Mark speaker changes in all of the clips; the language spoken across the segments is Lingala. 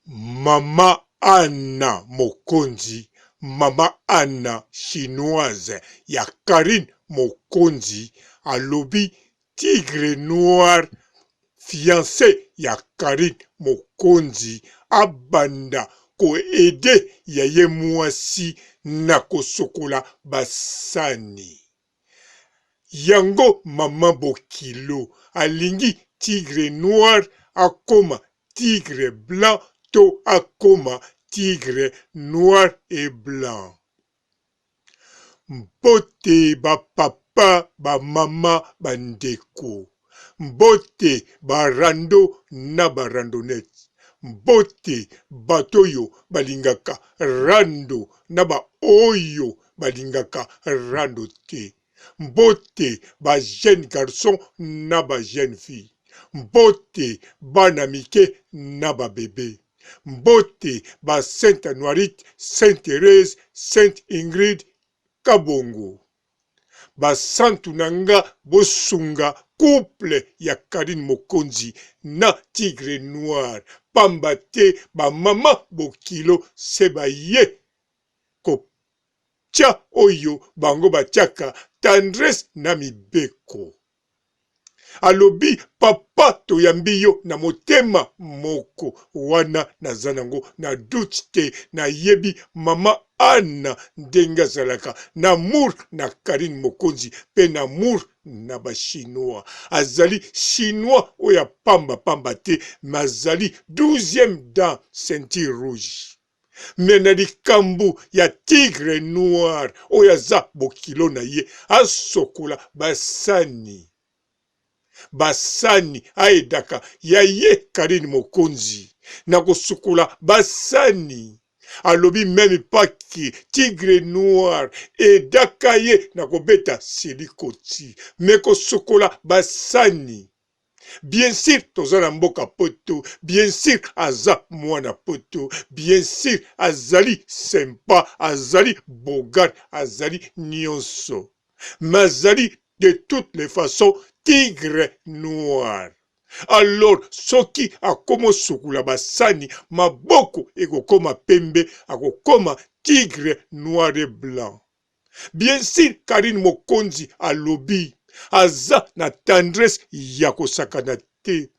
Speaker 1: Mama Anna Mokonzi, Mama Anna chinoise, ya Karine Mokonzi, alobi Tigre Noir, fiancé ya Karine Mokonzi, abanda ko ede yaye mwasi na kosokola basani. Yango Mama Bokilo alingi Tigre Noir akoma Tigre Blanc to akoma Tigre Noir et Blanc. Mbote ba papa, ba mama, bandeko. Mbote barando na barandonete. Mbote batoyo balingaka rando na ba oyo balingaka rando te. Mbote ba jeune garçon na ba jeune fille. Mbote bana mike na ba bébé. Mbote ba Sainte Noirite, Sainte Thérèse, Sainte Ingrid, Kabongo. Ba santu nanga bosunga couple ya Karine Mokonzi na Tigre Noir. Pamba te ba mama Bokilo se ba ye ko tia oyo bango batiaka tendresse na mibeko. Alobi papa toyambi yo na motema moko wana naza nango na doute te na yebi mama Anna ndenge azalaka na amour na Karine Mokonzi pe na amour na ba chinois. Azali chinois oya pamba pamba te mazali 12e dan ceinture rouge. Mena likambu ya Tigre Noir oya za Bokilo na ye asokola basani. Basani aedaka ya ye Karine Mokonzi na kosukula basani. Alobi meme paki Tigre Noir edaka ye na kobeta silikoti me kosukola basani. Bien sûr toza na mboka poto, bien sûr aza mwana poto, bien sûr azali sympa, azali bogar, azali nyonso. Mazali de toutes les façons Tigre Noir. Alors soki akomo sukula basani maboko ekokoma pembe akokoma Tigre Noir et Blanc. Bien sûr Karine Mokonzi alobi aza na tendresse ya kosakana te.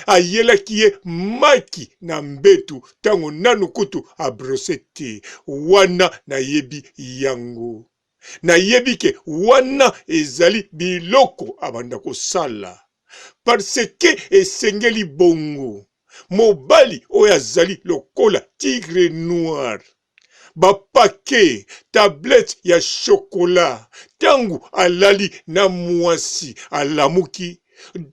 Speaker 1: Ayelaki ye maki na mbetu tango nanu kutu abrose te. Wana nayebi yango. Nayebi ke wana ezali biloko abanda kosala. Parce que esengeli bongo. Mobali oyo azali lokola Tigre Noir. Bapake tablette ya chocolat. Tangu alali na mwasi alamuki.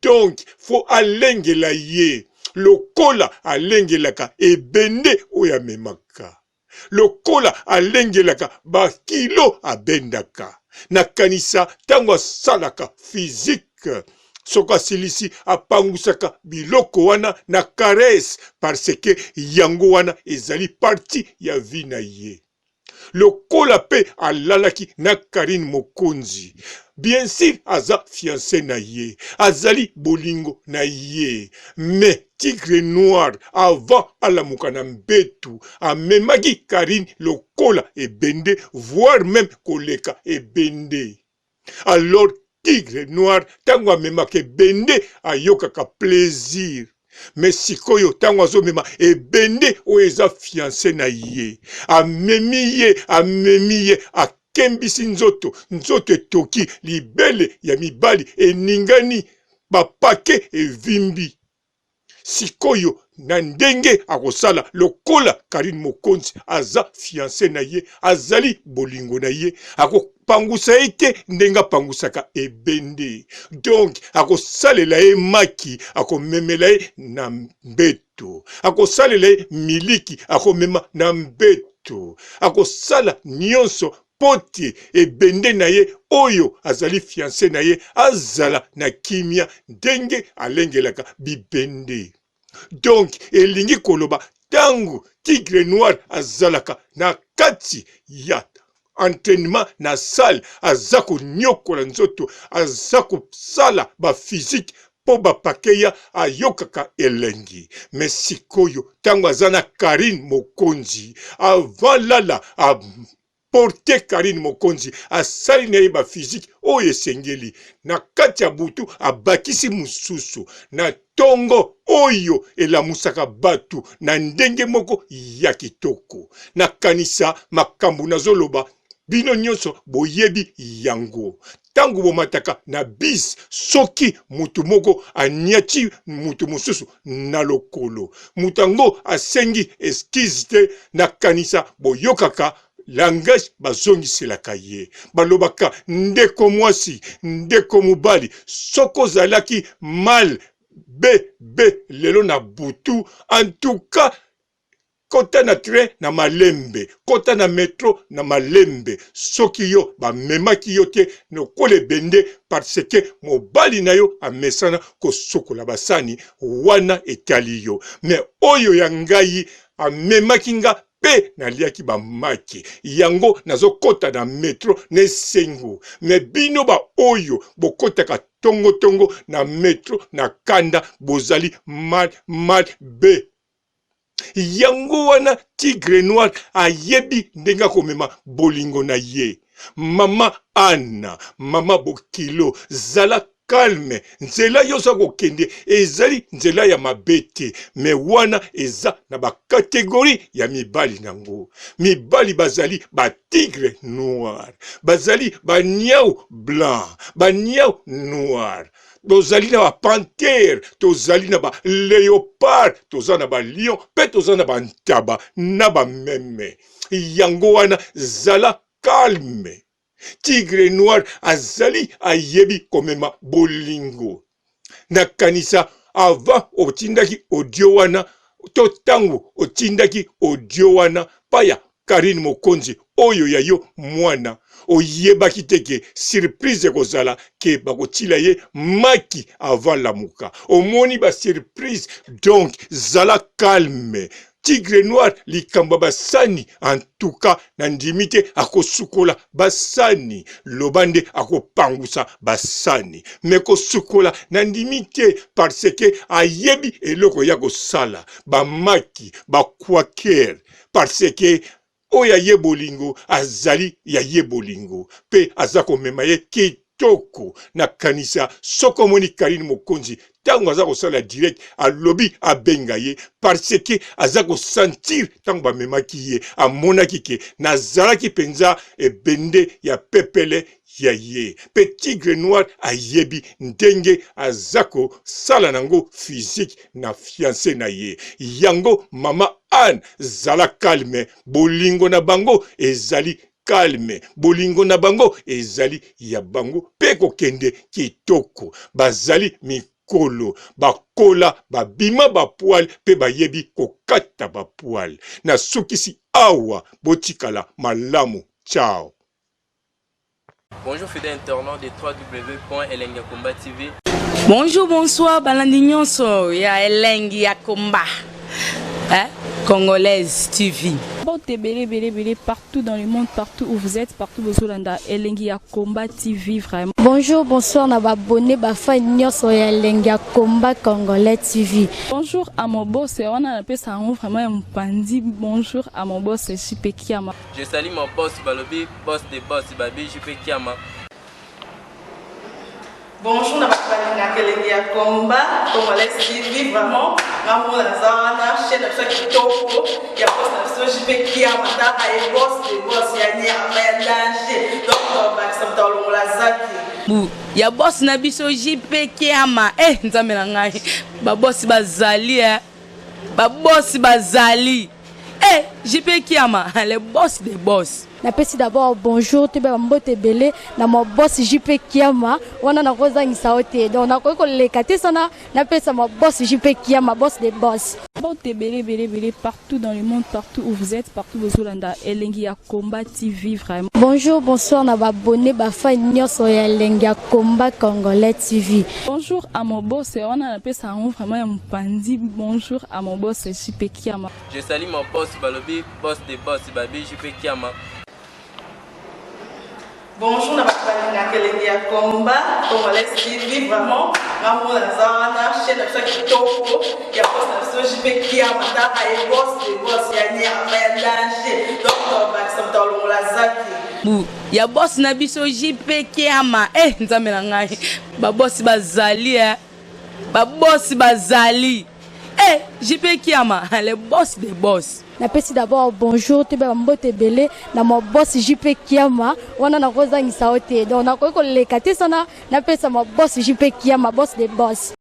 Speaker 1: Donc, faut alengela ye. Lokola alengelaka ebende oya memaka. Lokola alengelaka bakilo abendaka. Nakanisa tangu asalaka physique. Soka silisi apangusaka biloko wana na caresse parce que yango wana ezali parti ya vie na ye. Lokola pe alalaki na Karine Mokonzi. Bien sûr aza fiancé na ye, azali bolingo na ye. Mais Tigre Noir avant alamuka na mbetu amemaki Karine lokola ebende, voire même koleka ebende. Alors Tigre Noir tango amemaka ebende ayokaka plaisir. Mais sikoyo tango azomema ebende oyo eza fiancé na ye. Amemi ye akembisi nzoto etoki libele ya mibali eningani bapake evimbi. Sikoyo na ndenge akosala lokola Karine Mokonzi aza fiancé na ye, azali bolingo na ye, akopangusa ete ndenga pangusaka ebende. Donc akosalela ye maki, akomemela ye na mbeto, akosalela ye miliki, akomema na mbeto, akosala nyonso poti ebende na ye oyo azali fiancé na ye azala na kimia ndenge alengelaka bibende. Donc elingi koloba tangu Tigre Noir azalaka na kati ya entraînement na salle azako nyokola nzoto azako sala ba physique po bapakeya ayokaka elengi. Mais sikoyo tango azana Karine Mokonzi avant lala a porte Karine Mokonzi asali na ye ba physique oyo esengeli na kati ya butu abakisi mususu na tongo oyo elamusaka batu na ndenge moko ya kitoko. Na kanisa makambo nazoloba bino nyonso boyebi yango. Tangu bomataka na bis soki mutu moko anyati mutu mususu na lokolo, mutango asengi excuse te na kanisa boyokaka langage bazongiselaka ye. Balobaka ndeko mwasi, ndeko mobali, soko zalaki mal be lelo na butu, en tout cas kota na train na malembe, kota na metro na malembe, soki yo ba memaki yo te no kole bende parce que mobali na yo amesana ko sokola basani wana etali yo. Me oyo ya ngai amemaki nga pe naliaki ba maki yango nazo kota na metro ne sengo. Me bino ba oyo bokotaka tongo na metro na kanda bozali mal be. Yango wana Tigre Noir ayebi ndenga komema bolingo na ye. Mama Anna, mama Bokilo, zala calme. Nzela yosa kokende ezali nzela ya mabete. Me wana eza na ba kategori ya mibali nango. Mibali bazali ba Tigre Noir, bazali ba niau blanc, ba niau noir. Tozali na ba panthère, tozali na ba léopard, tozali na ba lion, pe tozali na ba ntaba, na ba meme. Yango wana zala calme. Tigre Noir azali ayebi komema bolingo. Na kanisa avant otindaki audio wana, to tango otindaki audio wana, paya Karine Mokonzi oyo ya yo mwana. Oyebaki teke surprise kozala ke bakotila ye maki avant la muka. Omoni ba surprise, donc zala calme. Tigre Noir likamba basani, en tout cas nandimite akosukola basani, lobande akopangusa basani. Meko sukola nandimite parce que ayebi eloko ya kosala, ba maki, ba kwaker, parce que oya ye bolingo azali ya ye bolingo pe azako mema ye kitoko na kanisa. Soko moni Karine Mokonzi tango azako sala direct alobi abenga ye parce que azako sentir tango ba memaki ye amonaki ke nazalaki penza ebende ya pepele ya ye. Pe Tigre Noir ayebi ndenge azako sala nango physique na fiancé na ye. Yango mama Anne zala calme, bolingo na bango ezali calme, bolingo na bango ezali ya bango pe kokende kitoko. Bazali mikolo, bakola, babima bapoil pe bayebi kokata bapoil. Na sukisi awa botikala malamu. Ciao.
Speaker 2: Bonjour fidèles internautes de www.elengiakomba TV.
Speaker 3: Bonjour, bonsoir, balandi nyonso ya Elengi ya Komba. Congolaise TV.
Speaker 4: Bon, belé partout dans le monde, partout où vous êtes, partout où vous êtes, Elengi ya Komba TV vraiment.
Speaker 5: Bonjour, bonsoir, na abonné ba fan nyonso ya Elengi ya Komba Congolais TV.
Speaker 4: Bonjour à mon boss, on a appelé ça vraiment un pandi. Bonjour à mon boss, JP Kiama.
Speaker 2: Je salue mon boss Balobi, boss des boss Babi, JP Kiama.
Speaker 6: Bonjour, na bakalanga Elengi ya Komba Congolais TV vraiment. Ngamo na zana chaîne ça kitoko ya boss na JP Kiama ta ay boss des boss ya ni ya danger. Donc ba ça mtalo la zaki.
Speaker 3: Bu ya boss na biso JP Kiama. Nzambe na ngai. Ba boss bazali ba boss bazali. JP Kiama, le boss des boss.
Speaker 5: Napesi d'abord bonjour, tu peux mbote belé na mon boss JP Kiama, wana na kozangisa ote. Donc na ko lekate sana, napesa mon boss JP Kiama, boss des boss.
Speaker 4: Bon, belé partout dans le monde, partout où vous êtes, partout où vous êtes, Elengi ya Komba TV vraiment.
Speaker 5: Bonjour, bonsoir, na abonné ba fan nyonso ya Elengi ya Komba Congolais TV.
Speaker 4: Bonjour à mon boss, on a appelé ça vraiment un pandi. Bonjour à mon boss JP Kiama.
Speaker 2: Je salue mon boss Balobi, boss des boss Babi, JP Kiama.
Speaker 6: Bonjour, na balingaka elenge ya komba congolais TV vraiment ngamona naza wana chaîne na biso ya kitoko ya boss na biso JP Kiama ta aye boss de boss ya nyama ya danger donc bakisa moto alongola zaki
Speaker 3: ya boss na biso JP Kiama nzambe na ngai babosi bazali babosi bazali JP Kiama le boss des boss.
Speaker 5: Napesi d'abord bonjour te ba mbote belé na mo boss JP Kiama wana na kozangisa ote donc na ko lekate sana napesa mo boss JP Kiama boss des boss.